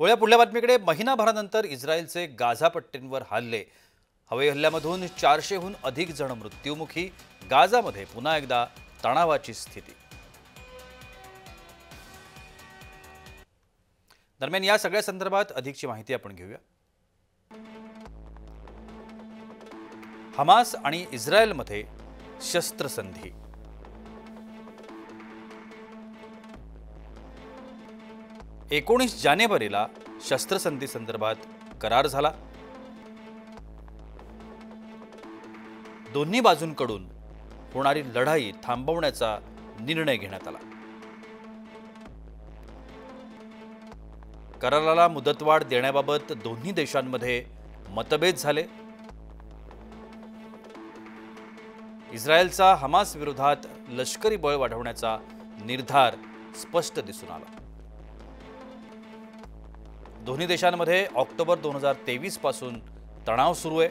होळ्या पुढल्या बातमीकडे महिनाभरानंतर इस्रायलचे गाझा पट्टींवर हल्ले हवाई हल्ल्यामधून 400हून अधिक जण मृत्युमुखी गाझामध्ये पुन्हा एकदा तणावाची स्थिती। दरम्यान या सगळ्या संदर्भात अधिकची माहिती आपण घेऊया। हमास आणि इस्रायलमध्ये शस्त्रसंधी। 19 जानेवारीला शस्त्रसंधी संदर्भात करार झाला। दोन्ही बाजूंकडून होणारी लढाई थांबवण्याचा निर्णय घेण्यात आला। कराराला मुदतवाढ देण्याबाबत दोन्ही देशांमध्ये मतभेद झाले। इस्रायलचा हमास विरोधात लष्करी बळ वाढवण्याचा निर्धार स्पष्ट दिसून आला। दोन्ही देशांमध्ये ऑक्टोबर 2023 पासून तणाव सुरू आहे।